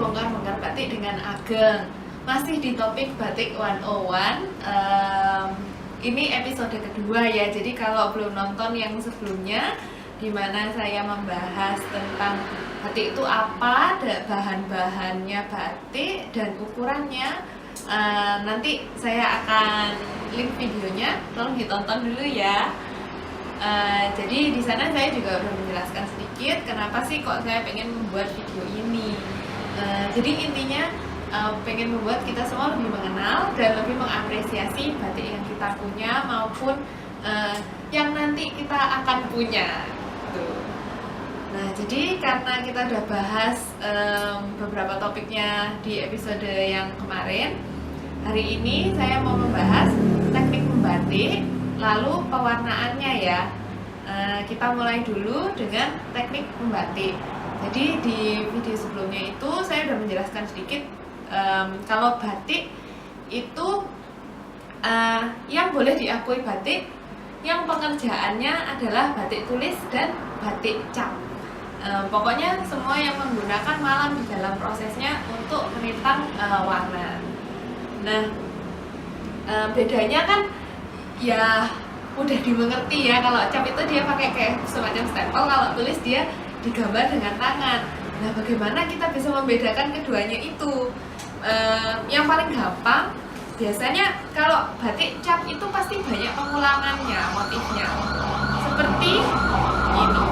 bongkar-bongkar batik dengan Ageng. Masih di topik Batik 101. Ini episode kedua ya. Jadi kalau belum nonton yang sebelumnya, di mana saya membahas tentang batik itu apa, bahan-bahannya batik dan ukurannya, nanti saya akan link videonya, tolong ditonton dulu ya. Jadi di sana saya juga udah menjelaskan sedikit kenapa sih kok saya pengen membuat video ini. Jadi intinya pengen membuat kita semua lebih mengenal dan lebih mengapresiasi batik yang kita punya maupun yang nanti kita akan punya. Tuh. Nah, jadi karena kita udah bahas beberapa topiknya di episode yang kemarin, hari ini saya mau membahas teknik membatik, lalu pewarnaannya ya. Kita mulai dulu dengan teknik membatik. Jadi di video sebelumnya itu saya udah menjelaskan sedikit kalau batik itu yang boleh diakui batik, yang pengerjaannya adalah batik tulis dan batik cap. Pokoknya semua yang menggunakan malam di dalam prosesnya untuk menitang warna. Nah, bedanya kan ya udah dimengerti ya, kalau cap itu dia pakai kayak semacam stempel, kalau tulis dia digambar dengan tangan. Nah, bagaimana kita bisa membedakan keduanya itu? Yang paling gampang biasanya kalau batik cap itu pasti banyak pengulangannya motifnya, seperti ini.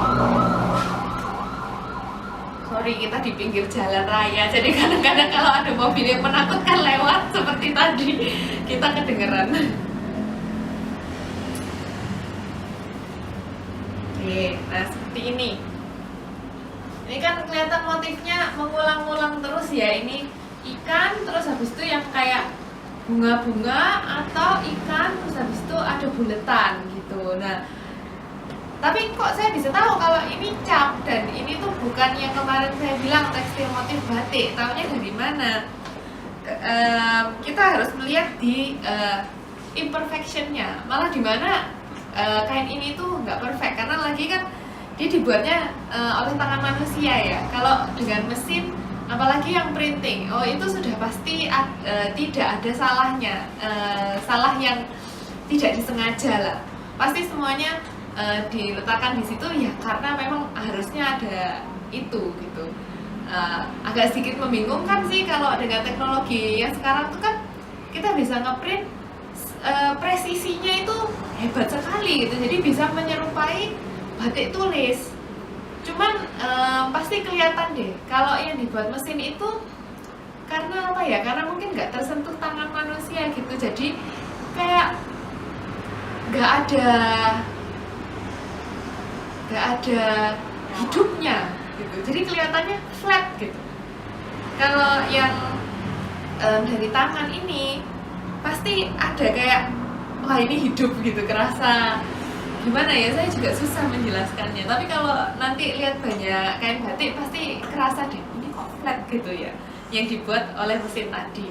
Sorry, kita di pinggir jalan raya, jadi kadang-kadang kalau ada mobil yang menakutkan lewat seperti tadi, kita kedengeran. Oke, nah seperti ini. Ini kan kelihatan motifnya mengulang-ulang terus ya. Ini ikan, terus habis itu yang kayak bunga-bunga atau ikan, terus habis itu ada buletan gitu. Nah, tapi kok saya bisa tahu kalau ini cap dan ini tuh bukan yang kemarin saya bilang tekstil motif batik? Taunya dari mana? Kita harus melihat di imperfectionnya. Malah di mana kain ini tuh nggak perfect, karena lagi kan dia dibuatnya oleh tangan manusia ya. Kalau dengan mesin, apalagi yang printing, itu sudah pasti tidak ada salahnya, salah yang tidak disengaja lah. Pasti semuanya diletakkan di situ ya karena memang harusnya ada itu gitu. Agak sedikit membingungkan sih kalau dengan teknologi yang sekarang tuh kan kita bisa ngeprint, presisinya itu hebat sekali gitu, jadi bisa menyerupai batik tulis. Cuman pasti kelihatan deh kalau yang dibuat mesin itu, karena apa ya, karena mungkin nggak tersentuh tangan manusia gitu, jadi kayak nggak ada hidupnya gitu, jadi kelihatannya flat gitu. Kalau yang dari tangan ini pasti ada kayak, wah ini hidup gitu, kerasa gimana ya, saya juga susah menjelaskannya. Tapi kalau nanti lihat banyak kain batik pasti kerasa deh, ini kok flat gitu ya, yang dibuat oleh mesin tadi.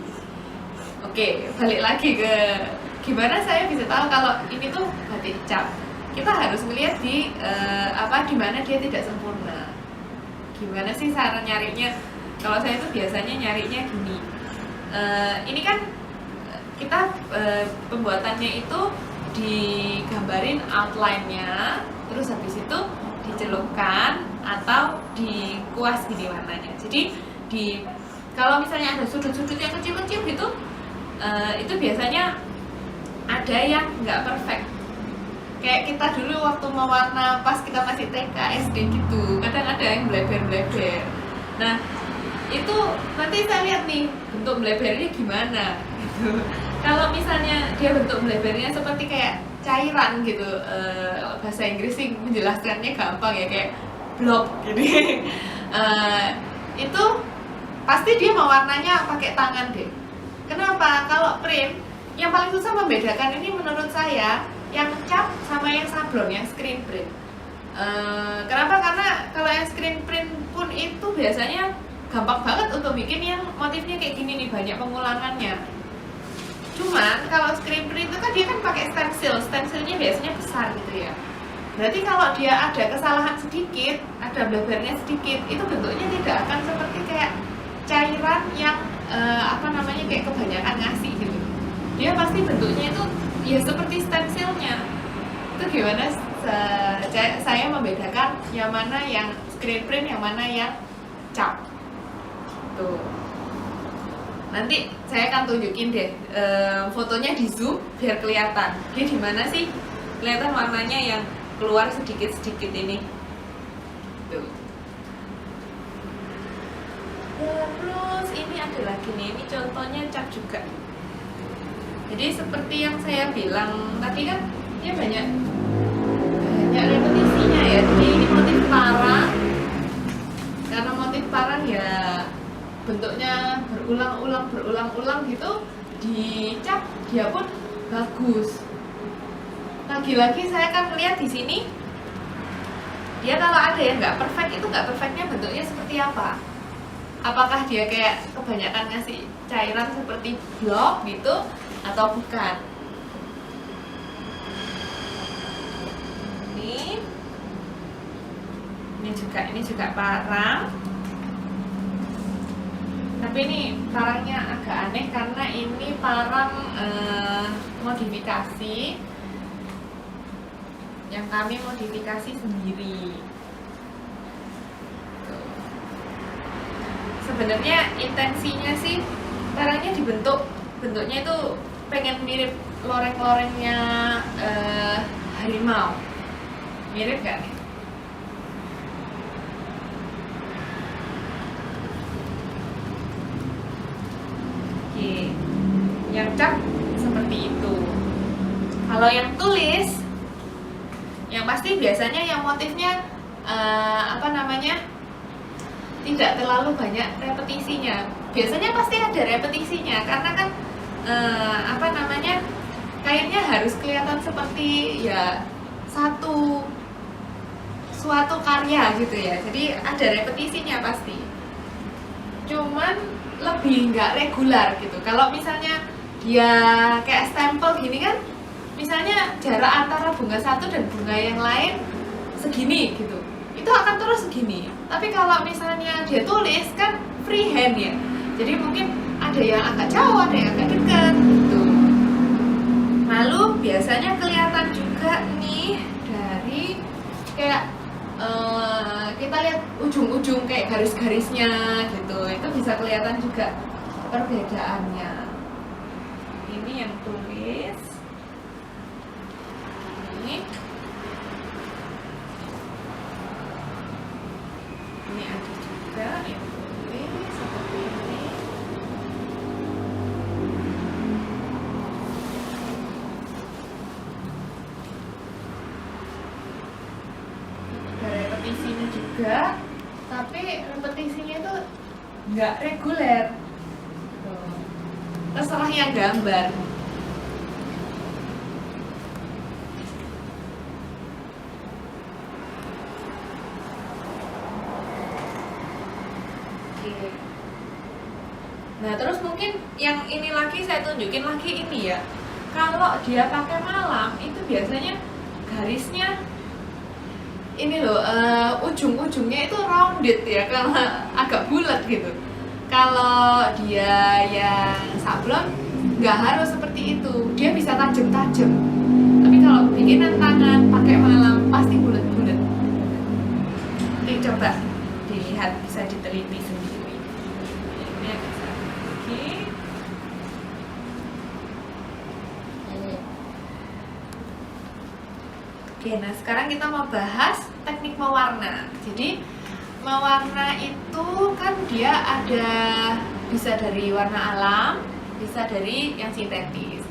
Oke, balik lagi ke gimana saya bisa tahu kalau ini tuh batik cap. Kita harus melihat di di mana dia tidak sempurna. Gimana sih cara nyarinya? Kalau saya tuh biasanya nyarinya gini. Ini kan kita pembuatannya itu digambarin outline-nya, terus habis itu dicelupkan atau dikuas gini warnanya. Jadi kalau misalnya ada sudut-sudut yang kecil-kecil gitu, itu biasanya ada yang nggak perfect. Kayak kita dulu waktu mewarna pas kita masih TK, SD gitu, kadang ada yang bleber-bleber. Nah, itu nanti saya lihat nih bentuk blebernya gimana gitu. Kalau misalnya dia bentuk blebernya seperti kayak cairan gitu, bahasa Inggris sih menjelaskannya gampang ya, kayak blob gitu. Itu pasti dia mewarnanya pakai tangan deh. Kenapa? Kalau print, yang paling susah membedakan ini menurut saya yang cap sama yang sablon, yang screen print. Kenapa? Karena kalau yang screen print pun itu biasanya gampang banget untuk bikin yang motifnya kayak gini nih, banyak pengulangannya. Cuman kalau screen print itu kan dia kan pakai stensilnya biasanya besar gitu ya. Berarti kalau dia ada kesalahan sedikit, ada blebernya sedikit, itu bentuknya tidak akan seperti kayak cairan yang kayak kebanyakan ngasih gitu. Dia pasti bentuknya itu ya seperti stem cell-nya. Itu gimana saya membedakan yang mana yang screen print, yang mana yang cap. Tuh. Nanti saya akan tunjukin deh fotonya di zoom biar kelihatan. Dia di mana sih? Kelihatan warnanya yang keluar sedikit-sedikit ini. Tuh. Terus ini ada lagi nih, ini contohnya cap juga. Jadi seperti yang saya bilang tadi kan, dia banyak repetisinya ya. Jadi ini motif parang. Karena motif parang ya bentuknya berulang-ulang gitu, dicap dia pun bagus. Lagi-lagi saya akan melihat di sini. Dia kalau ada yang nggak perfect, itu nggak perfectnya bentuknya seperti apa? Apakah dia kayak kebanyakan ngasih cairan seperti blok gitu atau bukan? Ini juga parang. Tapi ini parangnya agak aneh karena ini parang modifikasi yang kami modifikasi sendiri. Sebenarnya intensinya sih parangnya bentuknya itu pengen mirip loreng-lorengnya harimau. Mirip gak nih? Oke, yang cap seperti itu. Kalau yang tulis, yang pasti biasanya yang motifnya tidak terlalu banyak repetisinya. Biasanya pasti ada repetisinya karena kan kainnya harus kelihatan seperti ya suatu karya gitu ya. Jadi ada repetisinya pasti. Cuman lebih nggak regular gitu. Kalau misalnya dia kayak stempel gini kan, misalnya jarak antara bunga satu dan bunga yang lain segini gitu, itu akan terus segini. Tapi kalau misalnya dia tulis kan freehand ya, jadi mungkin ada yang agak jauh, ada yang agak dekat gitu. Lalu biasanya kelihatan juga nih dari kayak kita lihat ujung-ujung kayak garis-garisnya gitu, itu bisa kelihatan juga perbedaannya. Ini yang tulis, ini ada juga yang tulis seperti ini. Ada repetisinya juga, tapi repetisinya itu nggak reguler. Terserah yang gambar. Nah terus mungkin yang ini lagi saya tunjukin lagi ini ya. Kalau dia pakai malam itu biasanya garisnya ini loh, ujung-ujungnya itu rounded ya, karena agak bulat gitu. Kalau dia yang sablon nggak harus seperti itu, dia bisa tajam-tajam. Tapi kalau bikinan tangan pakai malam pasti bulat-bulat. Ini coba dilihat, bisa diteliti sendiri. Ini agak sedikit. Oke, nah sekarang kita mau bahas teknik mewarna. Jadi mewarna itu kan dia ada, bisa dari warna alam, bisa dari yang sintetis.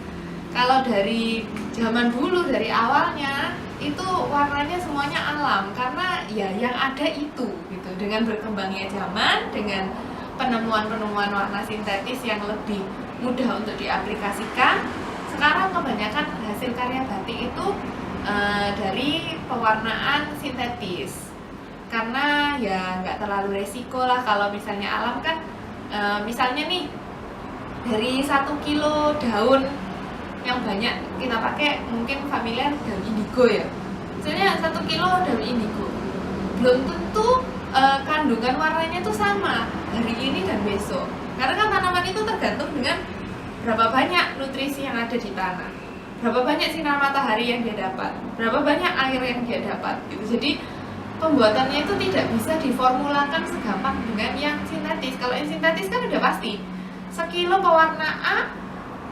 Kalau dari zaman dulu, dari awalnya itu warnanya semuanya alam, karena ya yang ada itu gitu. Dengan berkembangnya zaman, dengan penemuan-penemuan warna sintetis yang lebih mudah untuk diaplikasikan, sekarang kebanyakan hasil karya batik itu dari pewarnaan sintetis, karena ya nggak terlalu resiko lah. Kalau misalnya alam kan misalnya nih dari 1 kilo daun yang banyak kita pakai, mungkin familiar daun indigo ya, misalnya 1 kilo daun indigo belum tentu kandungan warnanya tuh sama hari ini dan besok. Karena kan tanaman itu tergantung dengan berapa banyak nutrisi yang ada di tanah, berapa banyak sinar matahari yang dia dapat, berapa banyak air yang dia dapat gitu. Jadi pembuatannya itu tidak bisa diformulakan segampang dengan yang sintetis. Kalau yang sintetis kan udah pasti sekilo pewarna A,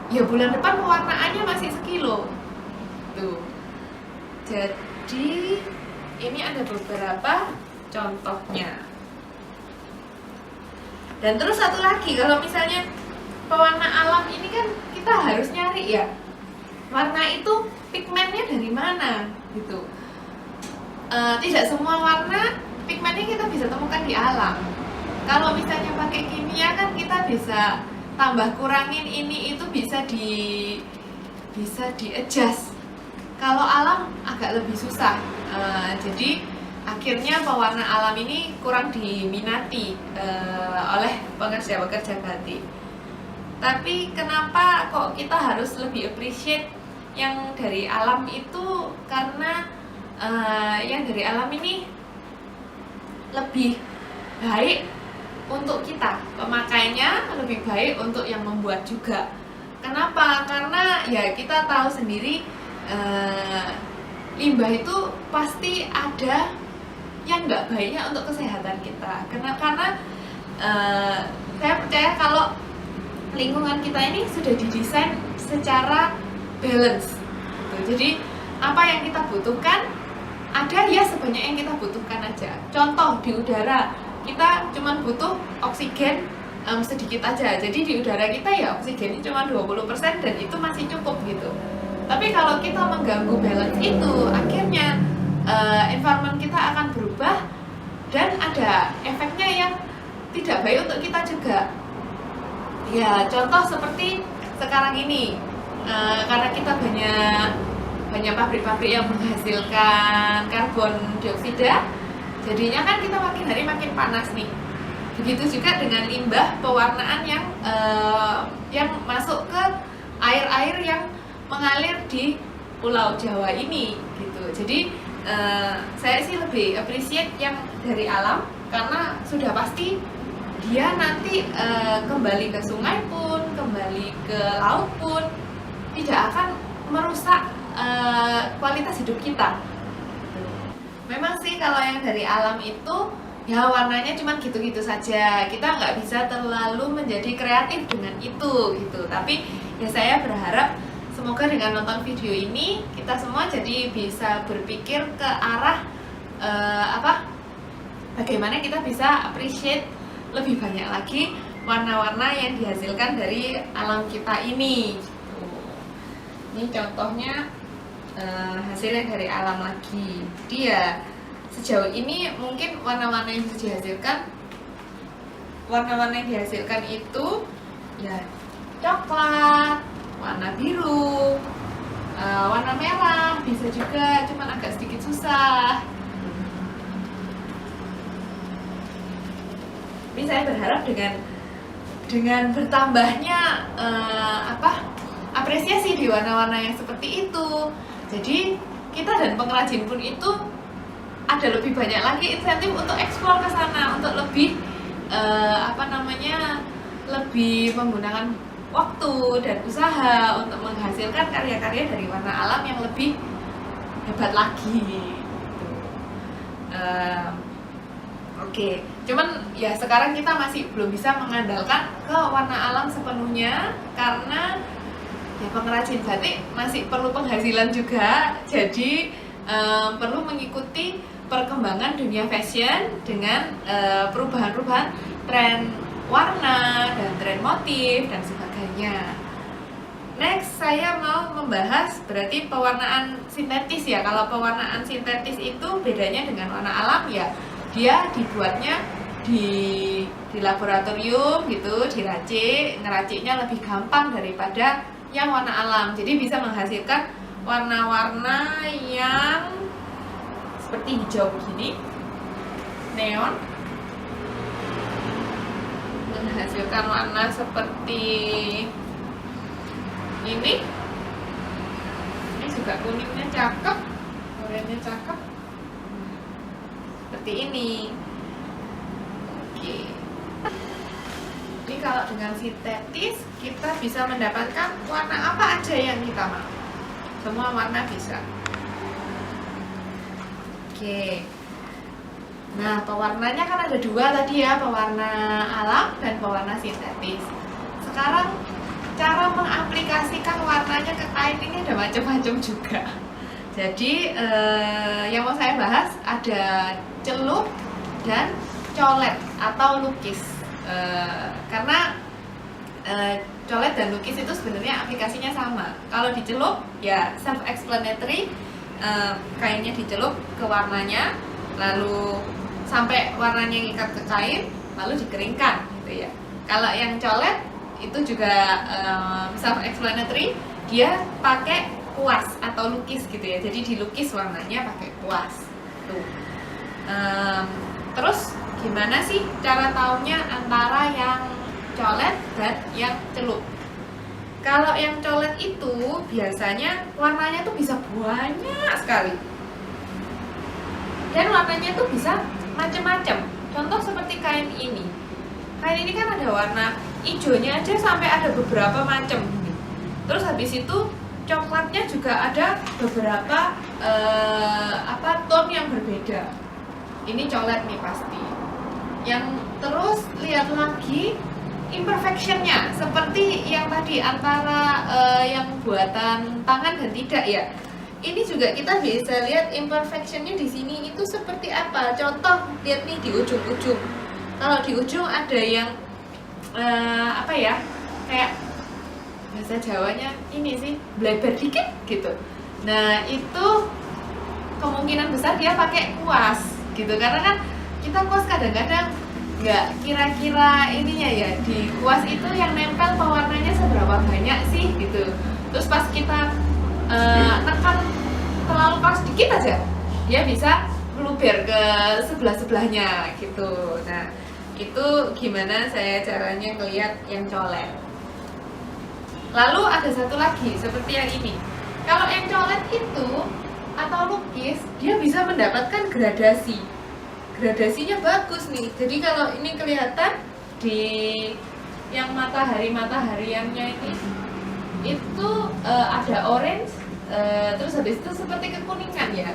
ya bulan depan pewarna A-nya masih sekilo tuh. Jadi ini ada beberapa contohnya. Dan terus satu lagi, kalau misalnya pewarna alam ini kan kita harus nyari ya warna itu pigmennya dari mana gitu. Tidak semua warna pigmennya kita bisa temukan di alam. Kalau misalnya pakai kimia kan kita bisa tambah kurangin ini itu bisa di adjust. Kalau alam agak lebih susah. Jadi akhirnya pewarna alam ini kurang diminati oleh pekerja batik. Tapi kenapa kok kita harus lebih appreciate yang dari alam itu? Karena yang dari alam ini lebih baik untuk kita, pemakainya lebih baik untuk yang membuat juga. Kenapa? Karena ya kita tahu sendiri limbah itu pasti ada yang nggak baiknya untuk kesehatan kita. Karena saya percaya kalau lingkungan kita ini sudah didesain secara balance. Jadi apa yang kita butuhkan ada ya sebanyak yang kita butuhkan aja. Contoh di udara kita cuma butuh oksigen sedikit aja. Jadi di udara kita ya oksigennya cuma 20% dan itu masih cukup gitu. Tapi kalau kita mengganggu balance itu, akhirnya environment kita akan berubah dan ada efeknya yang tidak baik untuk kita juga. Ya contoh seperti sekarang ini, karena kita banyak pabrik-pabrik yang menghasilkan karbon dioksida, jadinya kan kita makin hari makin panas nih. Begitu juga dengan limbah pewarnaan yang masuk ke air-air yang mengalir di Pulau Jawa ini gitu. Jadi saya sih lebih appreciate yang dari alam karena sudah pasti dia nanti kembali ke sungai pun, kembali ke laut pun tidak akan merusak kualitas hidup kita. Memang sih kalau yang dari alam itu ya warnanya cuma gitu-gitu saja. Kita nggak bisa terlalu menjadi kreatif dengan itu gitu. Tapi ya saya berharap semoga dengan nonton video ini kita semua jadi bisa berpikir ke arah bagaimana kita bisa appreciate lebih banyak lagi warna-warna yang dihasilkan dari alam kita ini. Ini contohnya hasilnya dari alam lagi. Dia sejauh ini mungkin warna-warna yang dihasilkan itu ya coklat, warna biru, warna merah bisa juga, cuman agak sedikit susah. Tapi saya berharap dengan bertambahnya apresiasi di warna-warna yang seperti itu, jadi kita dan pengrajin pun itu ada lebih banyak lagi insentif untuk eksplor ke sana, untuk lebih lebih menggunakan waktu dan usaha untuk menghasilkan karya-karya dari warna alam yang lebih hebat lagi. Oke, cuman ya sekarang kita masih belum bisa mengandalkan ke warna alam sepenuhnya karena ya pengrajin batik masih perlu penghasilan juga, jadi perlu mengikuti perkembangan dunia fashion dengan perubahan-perubahan tren warna dan tren motif dan sebagainya. Next saya mau membahas berarti pewarnaan sintetis ya. Kalau pewarnaan sintetis itu bedanya dengan warna alam ya, dia dibuatnya di laboratorium gitu, diracik, ngeraciknya lebih gampang daripada yang warna alam. Jadi bisa menghasilkan warna-warna yang seperti hijau begini, neon, menghasilkan warna seperti ini juga kuningnya cakep, oranye cakep, seperti ini. Jadi kalau dengan sintetis kita bisa mendapatkan warna apa aja yang kita mau. Semua warna bisa. Oke. Nah, pewarnanya kan ada dua tadi ya, pewarna alam dan pewarna sintetis. Sekarang cara mengaplikasikan warnanya ke kain ini ada macam-macam juga. Jadi yang mau saya bahas ada celup dan colet atau lukis. Karena colet dan lukis itu sebenarnya aplikasinya sama. Kalau dicelup ya self explanatory, kainnya dicelup ke warnanya, lalu sampai warnanya ngikat ke kain, lalu dikeringkan gitu ya. Kalau yang colet itu juga self explanatory, dia pakai kuas atau lukis gitu ya. Jadi dilukis warnanya pakai kuas. Tuh. Terus gimana sih cara taunya antara yang colet dan yang celup? Kalau yang colet itu biasanya warnanya tuh bisa banyak sekali. Dan warnanya tuh bisa macam-macam. Contoh seperti kain ini. Kain ini kan ada warna hijaunya aja sampai ada beberapa macam. Terus habis itu coklatnya juga ada beberapa tone yang berbeda. Ini colet nih pasti. Yang terus lihat lagi imperfectionnya, seperti yang tadi antara yang buatan tangan dan tidak ya. Ini juga kita bisa lihat imperfectionnya di sini itu seperti apa. Contoh lihat nih di ujung-ujung. Kalau di ujung ada yang kayak bahasa Jawanya ini sih bleber dikit gitu. Nah itu kemungkinan besar dia pakai kuas gitu, karena kan kita kuas kadang-kadang nggak kira-kira ininya ya, di kuas itu yang nempel pewarnanya seberapa banyak sih gitu. Terus pas kita tekan terlalu keras dikit aja, dia bisa meluber ke sebelah-sebelahnya gitu. Nah itu gimana saya caranya ngelihat yang colet. Lalu ada satu lagi seperti yang ini. Kalau yang colet itu atau lukis, dia bisa mendapatkan gradasi. Gradasinya bagus nih. Jadi kalau ini kelihatan di yang matahariannya ini, itu ada orange, terus habis itu seperti kekuningan ya,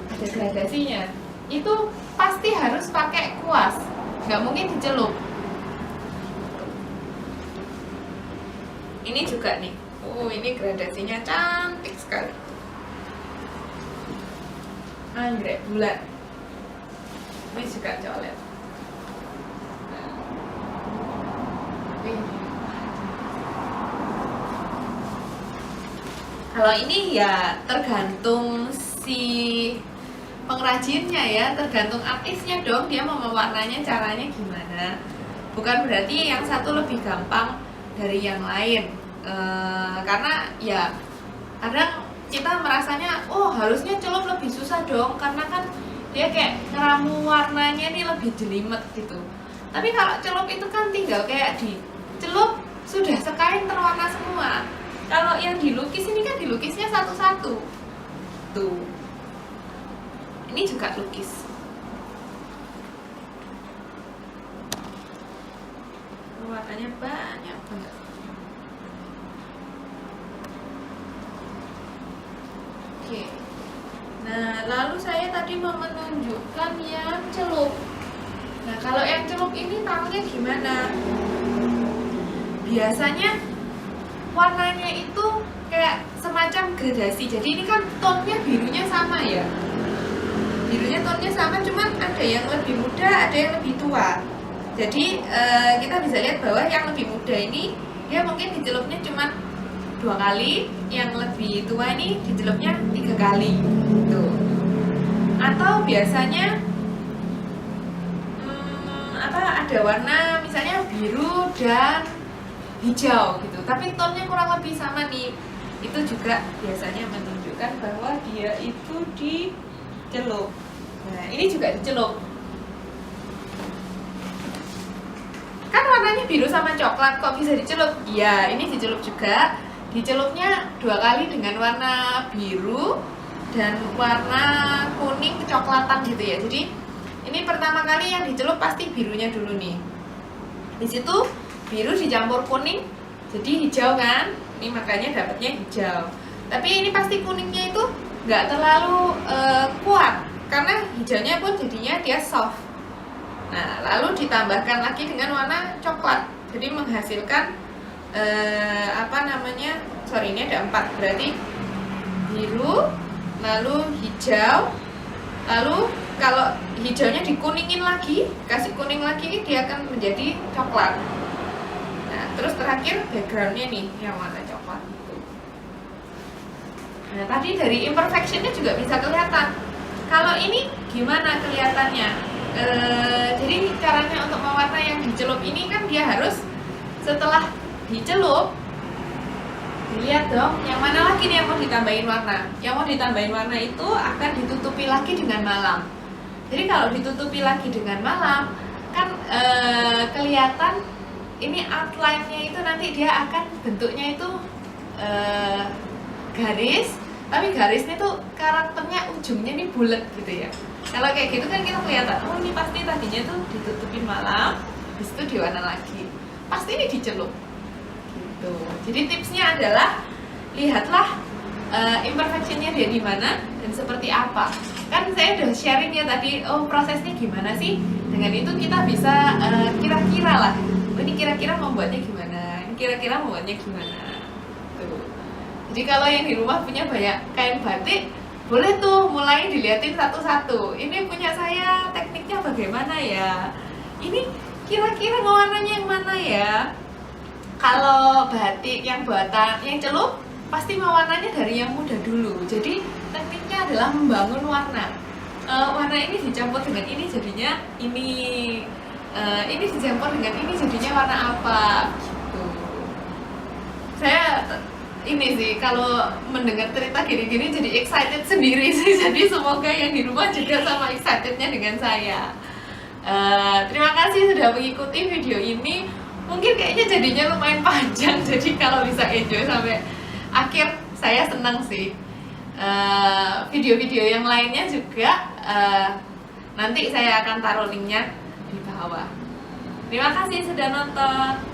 ada gradasinya. Itu pasti harus pakai kuas, nggak mungkin dicelup. Ini juga nih, ini gradasinya cantik sekali, anggrek bulat. Ini juga colet. Kalau ini ya tergantung si pengrajinnya ya, tergantung artisnya dong, dia mau mewarnanya caranya gimana. Bukan berarti yang satu lebih gampang dari yang lain, karena ya kadang kita merasanya harusnya celup lebih susah dong, karena kan dia kayak ngeramu warnanya nih lebih jelimet gitu. Tapi kalau celup itu kan tinggal kayak dicelup sudah sekain terwarna semua. Kalau yang dilukis ini kan dilukisnya satu-satu. Tuh. Ini juga lukis. Warnanya banyak banget. Oke. Nah, lalu saya tadi mau menunjukkan yang celup. Nah, kalau yang celup ini tahunya gimana? Biasanya warnanya itu kayak semacam gradasi. Jadi ini kan tonnya birunya sama ya. Birunya tonnya sama, cuman ada yang lebih muda, ada yang lebih tua. Jadi kita bisa lihat bahwa yang lebih muda ini dia mungkin dicelupnya cuma 2 kali, yang lebih tua ini dicelupnya 3 kali gitu. Atau biasanya ada warna misalnya biru dan hijau gitu, tapi tonnya kurang lebih sama nih. Itu juga biasanya menunjukkan bahwa dia itu dicelup. Nah, ini juga dicelup. Kan warnanya biru sama coklat, kok bisa dicelup? Iya, ini dicelup juga. Dicelupnya 2 kali dengan warna biru dan warna kuning kecoklatan gitu ya. Jadi ini pertama kali yang dicelup pasti birunya dulu nih. Di situ biru dicampur kuning jadi hijau kan, ini makanya dapatnya hijau. Tapi ini pasti kuningnya itu nggak terlalu kuat karena hijaunya pun jadinya dia soft. Nah, lalu ditambahkan lagi dengan warna coklat, jadi menghasilkan ini ada 4, berarti biru, lalu hijau, lalu kalau hijaunya dikuningin lagi, kasih kuning lagi, dia akan menjadi coklat. Nah, terus terakhir backgroundnya nih yang warna coklat. Nah, tadi dari imperfectionnya juga bisa kelihatan. Kalau ini gimana kelihatannya? Jadi caranya untuk mewarnai yang dicelup ini kan dia harus setelah dicelup, lihat dong, yang mana lagi nih yang mau ditambahin warna. Yang mau ditambahin warna itu akan ditutupi lagi dengan malam. Jadi kalau ditutupi lagi dengan malam, kan kelihatan ini outline-nya itu nanti dia akan bentuknya itu garis, tapi garisnya tuh karakternya ujungnya nih bulat gitu ya. Kalau kayak gitu kan kita kelihatan, oh ini pasti tadinya tuh ditutupin malam, habis itu diwarna lagi. Pasti ini dicelup. Gitu. Jadi tipsnya adalah lihatlah imperfectionnya dia di mana dan seperti apa. Kan saya udah sharing ya tadi, oh prosesnya gimana sih? Dengan itu kita bisa kira-kira lah. Oh, ini kira-kira membuatnya gimana? Ini kira-kira membuatnya gimana? Tuh. Jadi kalau yang di rumah punya banyak kain batik, boleh tuh mulai dilihatin satu-satu. Ini punya saya tekniknya bagaimana ya? Ini kira-kira warnanya yang mana ya? Kalau batik yang buatan yang celup pasti mewarnanya dari yang muda dulu. Jadi tekniknya adalah membangun warna. Warna ini dicampur dengan ini jadinya ini dicampur dengan ini jadinya warna apa gitu. Saya ini sih kalau mendengar cerita gini-gini jadi excited sendiri sih. Jadi semoga yang di rumah juga sama excitednya dengan saya. Terima kasih sudah mengikuti video ini. Mungkin kayaknya jadinya lumayan panjang, jadi kalau bisa enjoy sampai akhir saya senang sih. Video-video yang lainnya juga nanti saya akan taruh linknya di bawah. Terima kasih sudah nonton.